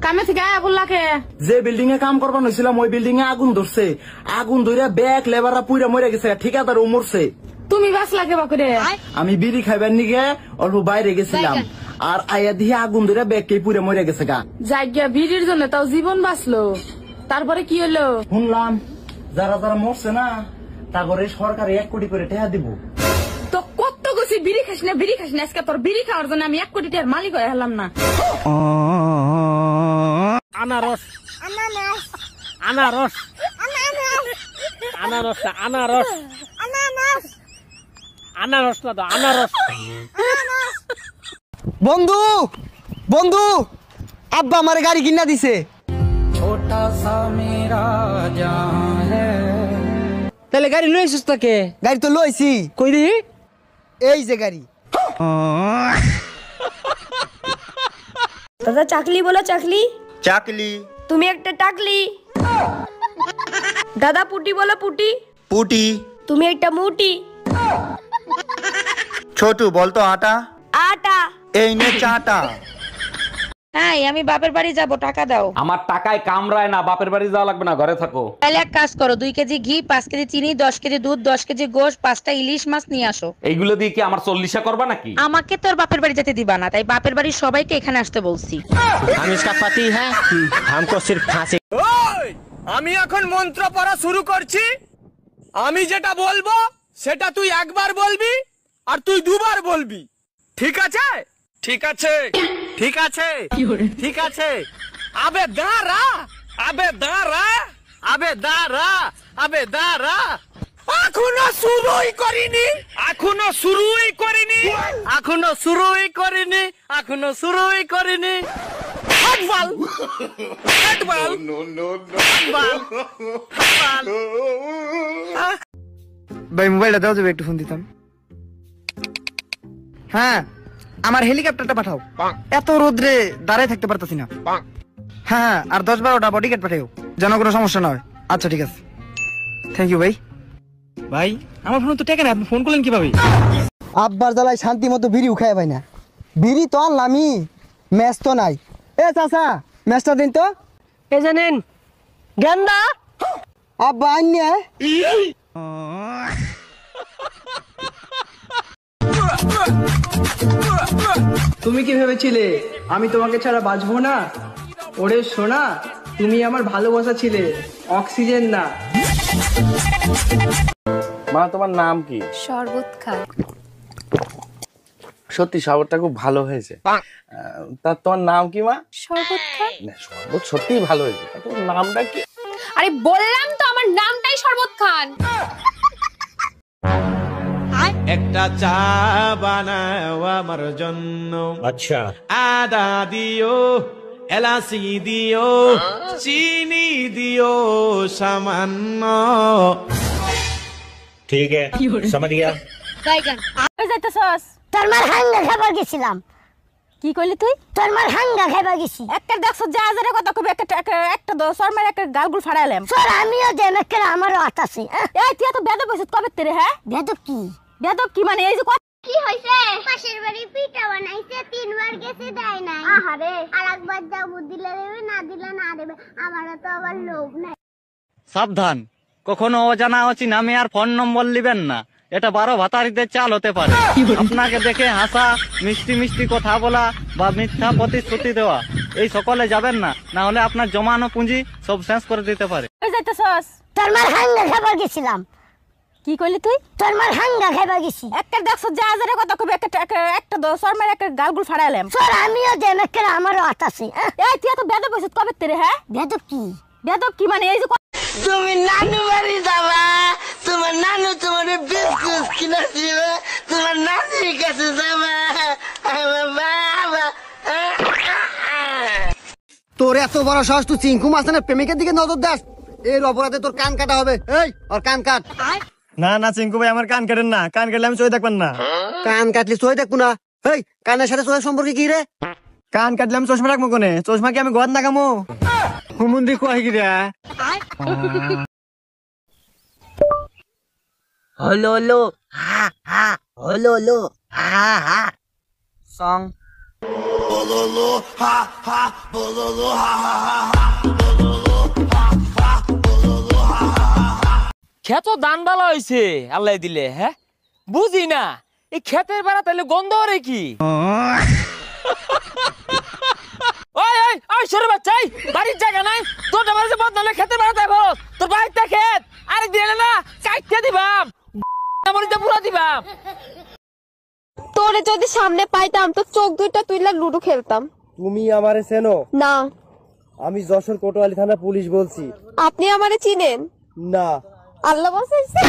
কামে থেকে আয়া বললা কে? যে বিল্ডিং এ কাম করবার হয়েছিলাম ওই বিল্ডিং এ আগুন ধরছে। আগুন ধরে ব্যাগ লেবাররা পুইরা মরে গেছে, ঠিকাদার ও মরছে। তুমি বাঁচলা কে বাকুরে? আমি বিড়ি খাইবার নিগে অল্প বাইরে গেছিলাম, আর আয়া দিয়ে আগুন ধরে ব্যাগ কে পুইরা মরে গেছে গা। জায়গা বিড়ির জন্য তাও জীবন বাঁচলো, তারপরে কি হলো? শুনলাম যারা যারা মরছে না তারপরে সরকারে 1 কোটি করে টাকা দিব। তো কত গেছি বিড়ি খাস না বিড়ি খাস না, আজকে তোর বিড়ি খাওয়ার জন্য আমি 1 কোটি টাকার মালিক হয়ে হলাম না। আনারস আনারস আনারস আনারস আনারস না তো আনারস। বন্ধু বন্ধু, আব্বা আমার গাড়ি কিনা দিছে। ছোটা সা মেরা জান হ্যায়। তাহলে গাড়ি লইছিস তোকে? গাড়ি তো লইছি। কই দি? এই যে গাড়ি। দাদা চাকলি বলো চাকলি। চাকলি। তুমি একটা টাকলি। দাদা পুটি বলো পুটি। পুটি। তুমি একটা মুটি। ছোটু বলতো আটা। আটা। এই নে চাটা। হ্যাঁ আমি বাপের বাড়ি যাব, টাকা দাও। আমার টাকায় কামড়ায় না, বাপের বাড়ি যাওয়া লাগবে না, ঘরে থাকো। তাহলে এক কাজ করো, 2 কেজি ঘি, 5 কেজি চিনি, 10 কেজি দুধ, 10 কেজি গোশ, 5টা ইলিশ মাছ নিয়ে আসো। এইগুলো দিয়ে কি আমার 40 করবা নাকি? আমাকে তোর বাপের বাড়ি যেতে দিবা না, তাই বাপের বাড়ির সবাইকে এখানে আসতে বলছি। हम इसका पति है, हमको सिर्फ फांसी। আমি এখন মন্ত্র পড়া শুরু করছি, আমি যেটা বলবো সেটা তুই একবার বলবি আর তুই 2 বার বলবি, ঠিক আছে? ঠিক আছে ঠিক আছে ঠিক আছে। আবে দাঁড়া আবে দাঁড়া আবে দাঁড়া আবে দাঁড়া। এখনো শুরুই করিনি এখনো শুরুই করিনি এখনো শুরুই করিনি এখনো শুরুই করিনি। হাটবাল হাটবাল হাটবাল হাটবাল। ভাই মোবাইলটা দাও, যাবে একটু ফোন দিতাম। হ্যাঁ আমার হেলিকপ্টারটা পাঠাও, এত রোদ্রে দাঁড়ায় থাকতে পারতাছি না। হ্যাঁ আর 10-12টা বডিগার্ড পাঠাও, যেন কোনো সমস্যা না হয়। আচ্ছা ঠিক আছে, থ্যাংক ইউ ভাই। ভাই আমার ফোন তো টেকে না, আপনি ফোন করলেন কিভাবে? আব্বার জ্বালায় শান্তি মতো বিড়ি উখায় পাই না। বিড়ি তো আনলামই, ম্যাচ তো নাই। এ চাচা ম্যাচটা দিন তো। এ জানেন গেন্দা আব্বা আইনে। তুমি কি ভেবেছিলে আমি তোমাকে ছাড়া বাঁচবো না? ওরে সোনা, তুমি আমার ভালোবাসা ছিলে, অক্সিজেন না। মা তোমার নাম কি? শরবত খায়। সত্যি শরবতটা খুব ভালো হয়েছে। তা তোমার নাম কি মা? শরবত খায়। না শরবত সত্যিই ভালো হয়েছে, তোমার নামটা কি? আরে বললাম তো আমার নামটাই শরবত খান। একটা চা বানাও আমার জন্য, আচ্ছা আদা দিও, এলাচি দিও, চিনি দিও সামান্য। ঠিক আছে समझ गया। বাইগান ওই যাইতেছস? তোর মার হাঙ্গা খাবার গেছিলাম। কি কইলি তুই? তোর মার হাঙ্গা খাবার গেছি। একটা দেখছ যা আজারে কথা কবি, একটা দো সরমার একটা গালগুল ফাড়াইলাম। স্যার আমিও দেন একটা আমারও আতাছে। এই তুই তো বেদব হইছিস কবে তেরে? হ্যাঁ বেদব কি? বেদব কি মানে? এই যে কি হইছে? পাশের বাড়ি পিঠা বানাইছে, 3 বার গেছে দেয় নাই। আহারে আরেকবার দাও, দিলে দেবে, না দিলে না দেবে। আমারও তো আবার লোভ নাই। সাবধান, কখনো অজানা অচিনা মেয়ের ফোন নম্বর লিবেন না, এটা 12 ভাতারিতে চাল হতে পারে। আপনাকে দেখে হাসা, মিষ্টি মিষ্টি কথা বলা বা মিথ্যা প্রতিশ্রুতি দেওয়া, এই সকলে যাবেন না, না হলে আপনার জমানো পুঁজি সব শেষ করে দিতে পারে। ওই যাইতেছস? তোর মার হাঙ্গা খাবার গেছিলাম। কি কইলি তুই? তোর মার হাঙ্গা খাবার গেছি। একটা দেখছ যা আজারে কথা কবি, একটা দো সরমার একটা গালগুল ফাড়াইলাম। স্যার আমিও দেন একটা আমারও আতাছে। এই তুই তো বেদব হইছিস কবে তেরে? হ্যাঁ বেদব কি? বেদব কি মানে? এই যে তুমি নানু বাড়ি যাবা, তোমার নানু তোমার বিস্কুট কিনে দিবে, তোমার নানির কাছে যাবা। বাবা তোর এত বড় সাহস, তুই চিঙ্কু মাস্তানের প্রেমিকের দিকে নজর দাস, এর অপরাধে তোর কান কাটা হবে। এই ওর কান কাট। না না চিঙ্কু ভাই, আমার কান কাটেন না, কান কাটলে আমি চোখে দেখবেন না। কান কাটলি চোখে দেখবো না? এই কানের সাথে চোখের সম্পর্কে কি রে? কান কাটলে আমি চশমা রাখবো কোনে? চশমা কি আমি ঘর নাকামো? হুমুন্দি কয় কি রে? হলো হলো হা হা, হলো হলো হা হা সং। ক্ষেত দান বালা হয়েছে আল্লাহ দিলে। হ্যাঁ বুঝি না এই ক্ষেতের বেড়া তাহলে গন্ধ রে কি? ওই ওই ওই সরে বাচ্চাই বাড়ির জায়গা নাই তোর বাড়িতে বদনালে খেতে বেড়াতে ভালো তোর বাড়িতে ক্ষেত আরে দিলে না কাটতে দিবাম মরিতে পুরা দিবাম। তোরে যদি সামনে পাইতাম তো চোখ দুইটা তুইলা লুডো খেলতাম। তুমি আমারে চেনো? না। আমি যশোর কোতোয়ালি থানা পুলিশ বলছি। আপনি আমারে চিনেন? না। আল্লাহ বাঁচাইছে।